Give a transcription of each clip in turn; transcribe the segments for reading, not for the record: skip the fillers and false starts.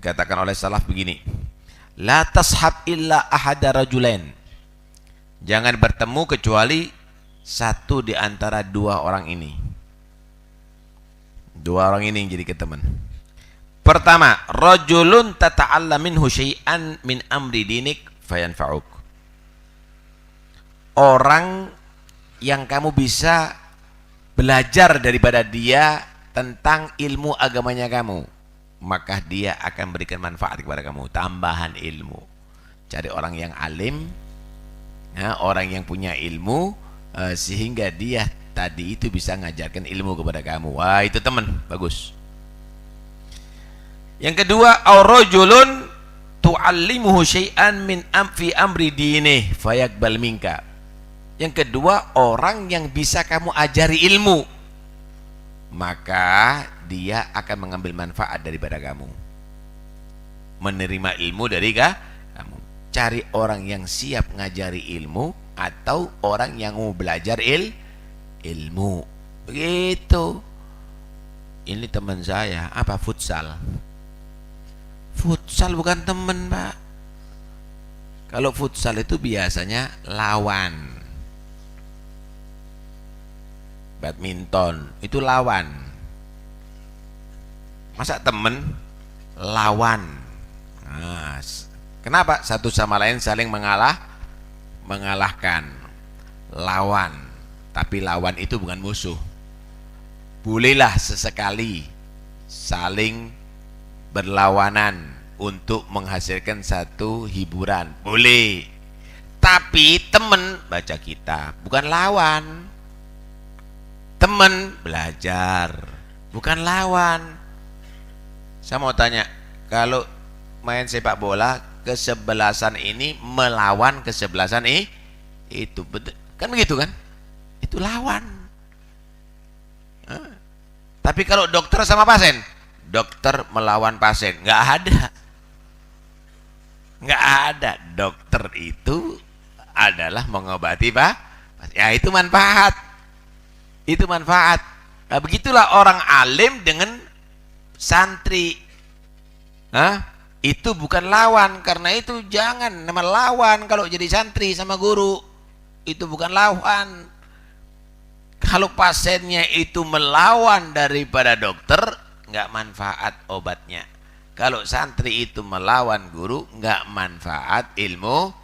dikatakan oleh salaf begini, la tashab illa ahada rajulain. Jangan bertemu kecuali satu di antara dua orang ini. Dua orang ini yang jadi teman. Pertama, rajulun tata'allam minhu syai'an min amri dinik fayanfa'uk. Orang yang kamu bisa belajar daripada dia tentang ilmu agamanya kamu, maka dia akan berikan manfaat kepada kamu, tambahan ilmu. Cari orang yang alim, ya, orang yang punya ilmu, sehingga dia tadi itu bisa ngajarkan ilmu kepada kamu. Wah, itu teman, bagus. Yang kedua, aurajulun tu'allimuhu syai'an min fi amri dinih fayaqbal minka. Yang kedua, orang yang bisa kamu ajari ilmu, maka dia akan mengambil manfaat daripada kamu, menerima ilmu dari kamu. Cari orang yang siap ngajari ilmu atau orang yang mau belajar ilmu. Begitu. Ini teman saya, apa, futsal. Futsal bukan teman, Pak. Kalau futsal itu biasanya lawan. Badminton itu lawan. Masa teman? Lawan. Nah, kenapa? Satu sama lain saling mengalahkan. Lawan. Tapi lawan itu bukan musuh. Bolehlah sesekali saling berlawanan untuk menghasilkan satu hiburan, boleh. Tapi teman baca kitab, bukan lawan. Teman belajar, bukan lawan. Saya mau tanya, kalau main sepak bola, kesebelasan ini melawan kesebelasan itu betul kan, begitu kan? Itu lawan. Tapi kalau dokter sama pasien, dokter melawan pasien, nggak ada. Dokter itu adalah mengobati, Pak. Ya, itu manfaat. Nah, begitulah orang alim dengan santri. Itu bukan lawan. Karena itu jangan nama lawan kalau jadi santri sama guru. Itu bukan lawan. Kalau pasiennya itu melawan daripada dokter, nggak manfaat obatnya. Kalau santri itu melawan guru, nggak manfaat ilmunya.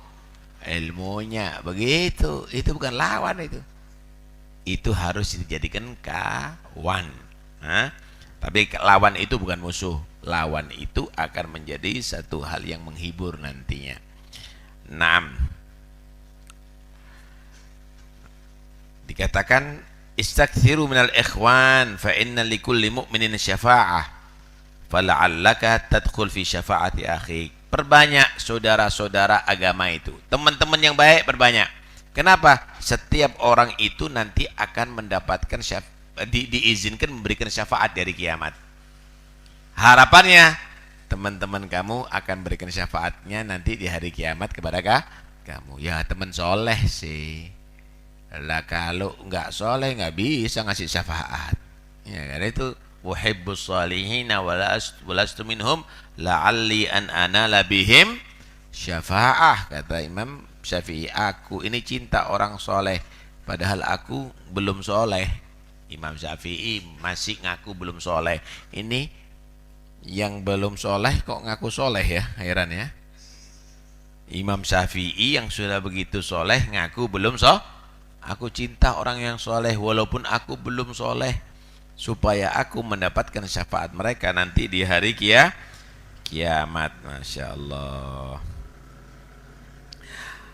Begitu. Itu bukan lawan itu. Itu harus dijadikan kawan. Tapi lawan itu bukan musuh. Lawan itu akan menjadi satu hal yang menghibur nantinya. 6. Dikatakan istakthiru minal ikhwan fa inna likulli mu'minin syafa'ah fala'allaka tadkhul fi syafa'ati akhik. Perbanyak saudara-saudara agama itu. Teman-teman yang baik perbanyak. Kenapa? Setiap orang itu nanti akan mendapatkan diizinkan memberikan syafaat dari kiamat. Harapannya teman-teman kamu akan berikan syafaatnya nanti di hari kiamat kepada kamu. Ya, teman soleh sih. Lah kalau nggak soleh nggak bisa ngasih syafaat. Ya, karena itu uhibbus salihina walastu minhum la'alli an anala bihim syafa'ah, kata Imam Syafi'i. Aku ini cinta orang soleh, padahal aku belum soleh. Imam Syafi'i masih ngaku belum soleh. Ini yang belum soleh kok ngaku soleh, ya, heran ya. Imam Syafi'i yang sudah begitu soleh ngaku belum Aku cinta orang yang soleh walaupun aku belum soleh, supaya aku mendapatkan syafaat mereka nanti di hari kiamat. Masya Allah.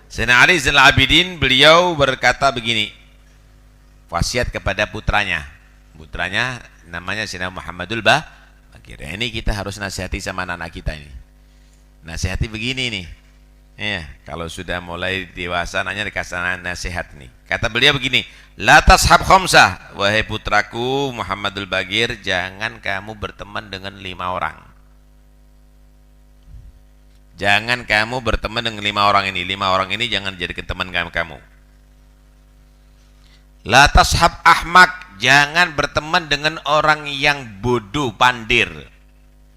Sayyidina Ali Zainal Abidin, beliau berkata begini, wasiat kepada putranya namanya Sayyidina Muhammadul Baqir. Ini kita harus nasihati sama anak-anak kita ini. Nasihati begini nih. Ya, kalau sudah mulai dewasa nanya dikasih nasihat nih. Kata beliau begini, la tashab khamsah, wahai putraku Muhammadul Baqir, jangan kamu berteman dengan 5 orang. Jangan kamu berteman dengan 5 orang ini. 5 orang ini jangan jadikan teman kamu. La tashab ahmak, jangan berteman dengan orang yang bodoh, pandir.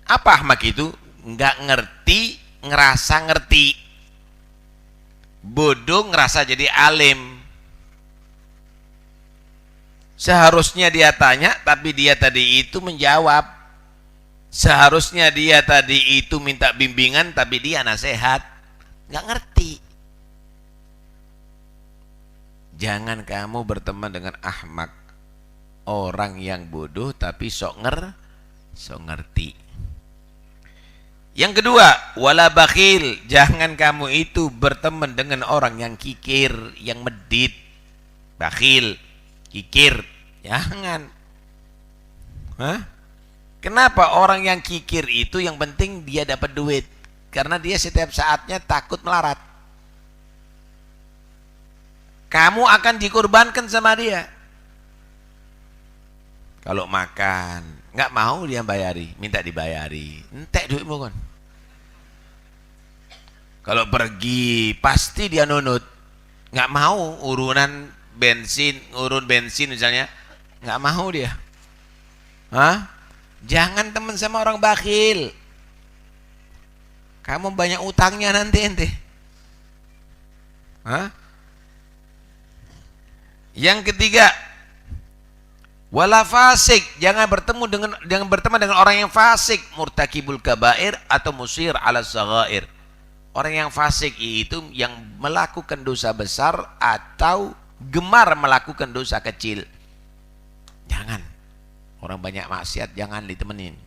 Apa ahmak itu? nggak ngerti ngerasa ngerti, bodoh ngerasa jadi alim. Seharusnya dia tanya, tapi dia tadi itu menjawab. Seharusnya dia tadi itu minta bimbingan, tapi dia nasihat. Nggak ngerti. Jangan kamu berteman dengan ahmak, orang yang bodoh tapi sok ngerti. Yang kedua, wala bakhil. Jangan kamu itu berteman dengan orang yang kikir, yang medit. Bakhil, kikir, jangan. Hah? Kenapa orang yang kikir itu yang penting dia dapat duit? Karena dia setiap saatnya takut melarat. Kamu akan dikorbankan sama dia. Kalau makan, nggak mau dia bayari, minta dibayari. Entek duitmu kan. Kalau pergi, pasti dia nunut. Nggak mau urun bensin misalnya. Nggak mau dia. Hah? Jangan teman sama orang bakhil. Kamu banyak utangnya nanti ente. Hah? Yang ketiga, wala fasik. Jangan berteman dengan orang yang fasik, murtakibul kabair atau musir ala saghair. Orang yang fasik itu yang melakukan dosa besar atau gemar melakukan dosa kecil. Jangan. Orang banyak maksiat jangan ditemenin.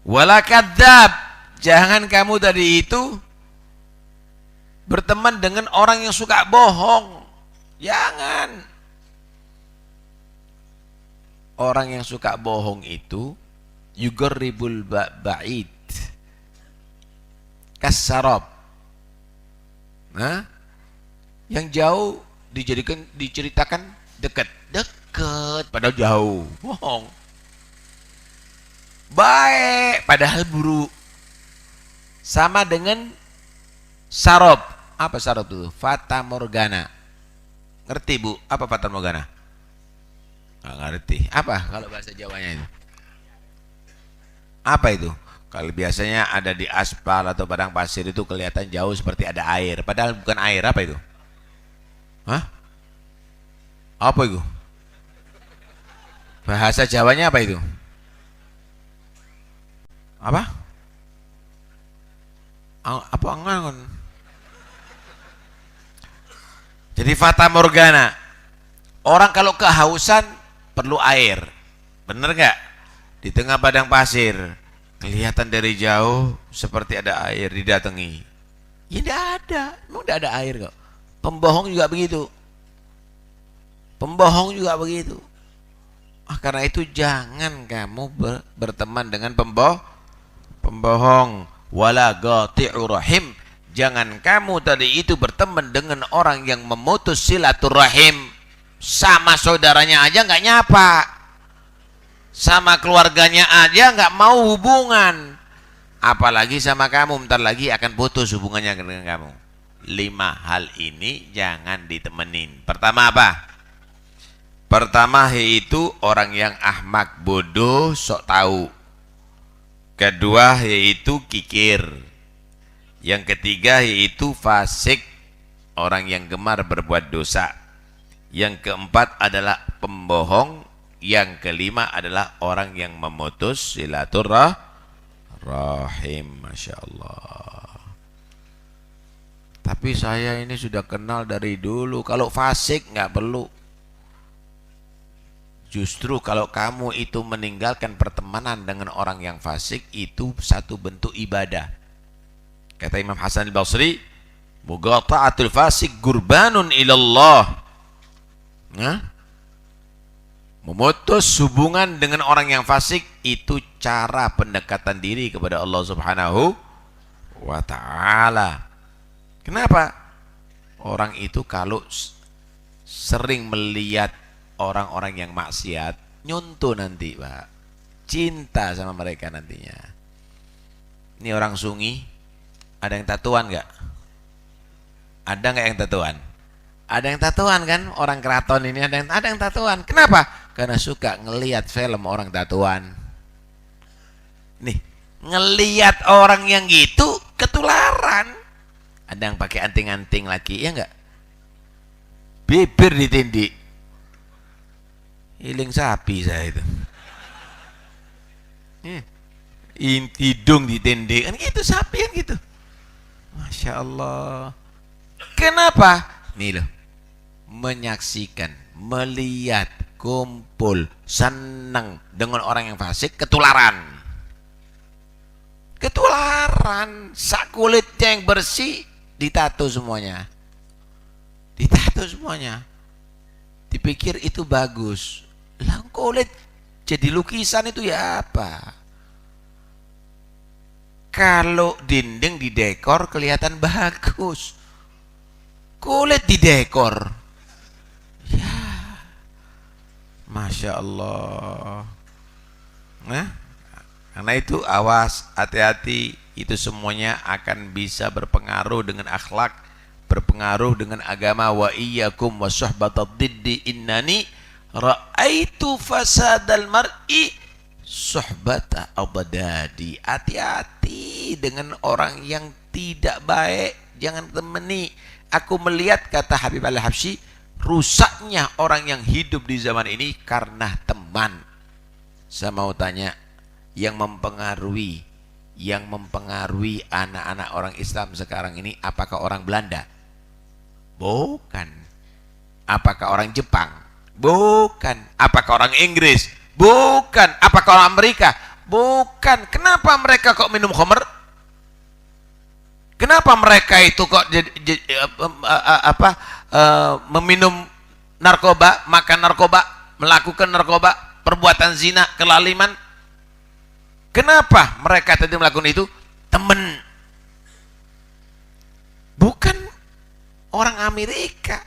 Wala kadzab. Jangan kamu tadi itu berteman dengan orang yang suka bohong. Jangan. Orang yang suka bohong itu yugarribul ba'id kasarab. Nah, yang jauh diceritakan dekat padahal jauh, bohong. Baik padahal buruk. Sama dengan sarab. Apa sarab itu? Fata morgana. Ngerti Bu? Apa fata morgana? Nggak ngerti. Apa kalau bahasa Jawanya itu? Apa itu? Kalau biasanya ada di aspal atau padang pasir itu kelihatan jauh seperti ada air. Padahal bukan air. Apa itu? Hah? Apa itu? Bahasa Jawanya apa itu? Apa? Apa angan? Jadi fata morgana. Orang kalau kehausan perlu air. Bener nggak? Di tengah padang pasir kelihatan dari jauh seperti ada air, didatangi. Ya tidak ada, memang tidak ada air kok. Pembohong juga begitu. Pembohong juga begitu. Karena itu jangan kamu berteman dengan pembohong. Wala qati'u rahim. Jangan kamu tadi itu berteman dengan orang yang memutus silaturahim. Sama saudaranya aja nggak nyapa. Sama keluarganya aja nggak mau hubungan. Apalagi sama kamu, bentar lagi akan putus hubungannya dengan kamu. 5 hal ini jangan ditemenin. Pertama apa? Pertama yaitu orang yang ahmak, bodoh, sok tahu. Kedua yaitu kikir. Yang ketiga yaitu fasik, orang yang gemar berbuat dosa. Yang keempat adalah pembohong. Yang kelima adalah orang yang memutus silaturahim. Masya Allah. Tapi saya ini sudah kenal dari dulu. Kalau fasik nggak perlu. Justru kalau kamu itu meninggalkan pertemanan dengan orang yang fasik, itu satu bentuk ibadah. Kata Imam Hasan al-Basri, mugata'atul fasik gurbanun ilallah. Nah, memutus hubungan dengan orang yang fasik itu cara pendekatan diri kepada Allah Subhanahu wa ta'ala. Kenapa? Orang itu kalau sering melihat orang-orang yang maksiat, nyuntuh nanti Pak, cinta sama mereka nantinya. Ini orang Sungi, ada yang tatuan nggak? Ada nggak yang tatuan? Ada yang tatuan kan? Orang keraton ini ada yang tatuan. Kenapa? Karena suka ngelihat film orang tatuan. Nih, Ngelihat orang yang gitu ketularan. Ada yang pakai anting-anting lagi, ya enggak? Bibir ditindik. Hiling sapi saya itu. Hidung ditindik kan gitu, sapi kan gitu. Masya Allah. Kenapa? Nih loh, menyaksikan, melihat, kumpul, senang dengan orang yang fasik, ketularan. Ketularan. Sak kulitnya yang bersih ditato semuanya. Ditato semuanya. Dipikir itu bagus. Lah kulit jadi lukisan itu ya apa? Kalau dinding didekor kelihatan bagus. Kulit didekor. Ya. Masya Allah. Nah, karena itu awas, hati-hati. Itu semuanya akan bisa berpengaruh dengan akhlak, berpengaruh dengan agama. Wa iyyakum wa suhbatad diddi innani ra'aitu fasadal mar'i suhbata abadadi. Hati-hati dengan orang yang tidak baik, jangan temani. Aku melihat, kata Habib Al-Habsyi, rusaknya orang yang hidup di zaman ini karena teman. Saya mau tanya, yang mempengaruhi anak-anak orang Islam sekarang ini apakah orang Belanda? Bukan. Apakah orang Jepang? Bukan. Apakah orang Inggris? Bukan. Apakah orang Amerika? Bukan. Kenapa mereka kok minum khamr? Kenapa mereka itu kok meminum narkoba, makan narkoba, melakukan narkoba, perbuatan zina, kelaliman? Kenapa mereka tadi melakukan itu? Teman. Bukan orang Amerika.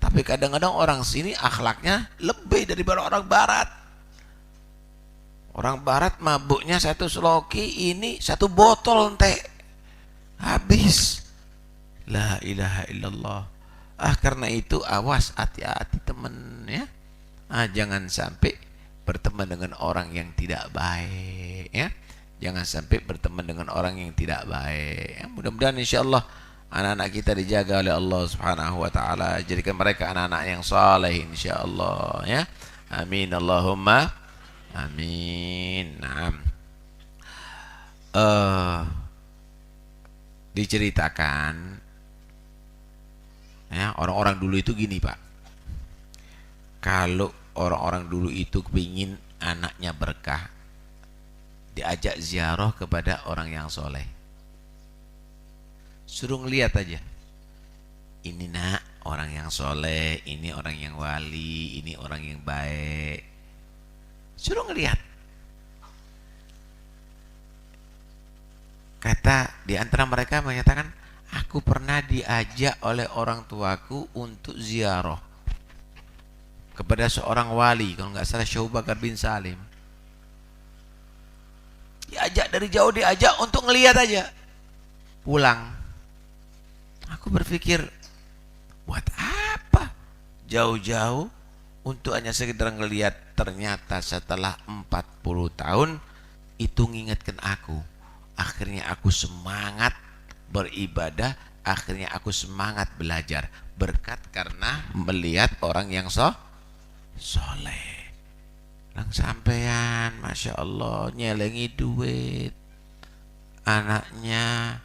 Tapi kadang-kadang orang sini akhlaknya lebih daripada orang barat. Orang barat mabuknya satu sloki, ini satu botol teh. Habis. La ilaha illallah. Karena itu awas, hati-hati teman ya. Jangan sampai berteman dengan orang yang tidak baik ya. Jangan sampai berteman dengan orang yang tidak baik ya. Mudah-mudahan insyaallah anak-anak kita dijaga oleh Allah Subhanahu wa taala, jadikan mereka anak-anak yang saleh insyaallah ya. Amin Allahumma amin. Naam. Diceritakan ya, orang-orang dulu itu gini Pak. Kalau orang-orang dulu itu kepingin anaknya berkah, diajak ziarah kepada orang yang soleh. Suruh ngeliat aja. Ini nak orang yang soleh, ini orang yang wali, ini orang yang baik. Suruh ngeliat. Kata di antara mereka menyatakan, aku pernah diajak oleh orang tuaku untuk ziarah kepada seorang wali, kalau nggak salah Syekh Bakar bin Salim. Diajak dari jauh, diajak untuk ngelihat aja. Pulang. Aku berpikir, buat apa jauh-jauh untuk hanya sekedar ngelihat? Ternyata setelah 40 tahun itu ngingetkan aku. Akhirnya aku semangat beribadah, akhirnya aku semangat belajar berkat karena melihat orang yang soleh. Lang sampean, masya Allah, nyelengi duit, anaknya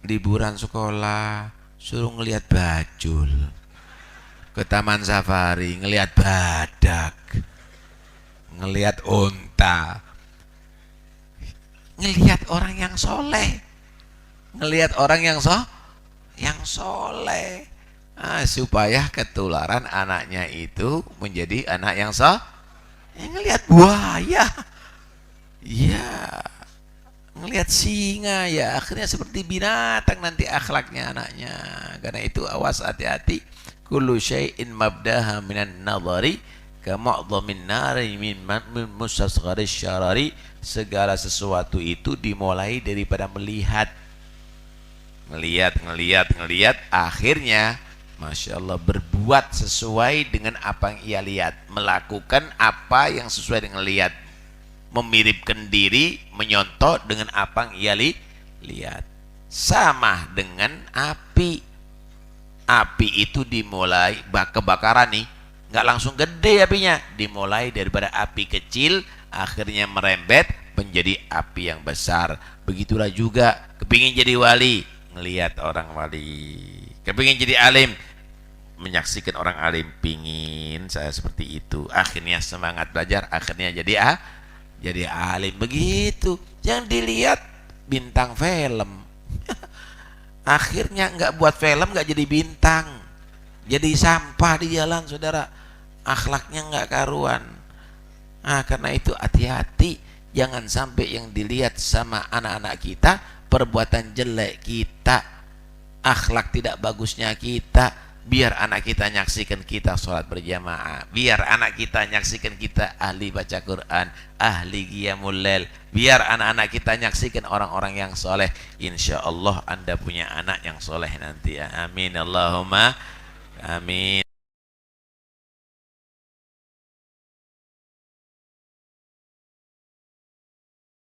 liburan sekolah suruh ngelihat bajul, ke taman safari ngelihat badak, ngelihat unta, ngelihat orang yang soleh, ngelihat orang yang soleh. Supaya ketularan anaknya itu menjadi anak yang ngelihat buaya, ya, ngelihat singa, ya, akhirnya seperti binatang nanti akhlaknya anaknya. Karena itu awas, hati-hati. Kullu syai'in mabdaha minan nadhari ka mu'dhamin nari min mustasgharis syarari. Segala sesuatu itu dimulai daripada melihat, akhirnya masya Allah berbuat sesuai dengan apa yang ia lihat, melakukan apa yang sesuai dengan lihat. memiripkan diri, menyontoh dengan apa yang ia lihat. Sama dengan api. Api itu dimulai kebakaran nih, nggak langsung gede apinya, dimulai daripada api kecil, akhirnya merembet menjadi api yang besar. Begitulah juga kepingin jadi wali, ngelihat orang wali. Kepingin jadi alim, menyaksikan orang alim, pingin saya seperti itu. Akhirnya semangat belajar, akhirnya jadi alim. Begitu. Yang dilihat bintang film. Akhirnya nggak buat film, nggak jadi bintang, jadi sampah di jalan, saudara. Akhlaknya nggak karuan. Nah, karena itu hati-hati, jangan sampai yang dilihat sama anak-anak kita perbuatan jelek kita, akhlak tidak bagusnya kita. Biar anak kita nyaksikan kita sholat berjamaah, biar anak kita nyaksikan kita ahli baca Quran, ahli qiyamul lail, biar anak-anak kita nyaksikan orang-orang yang soleh. Insya Allah Anda punya anak yang soleh nanti ya. Amin Allahumma amin.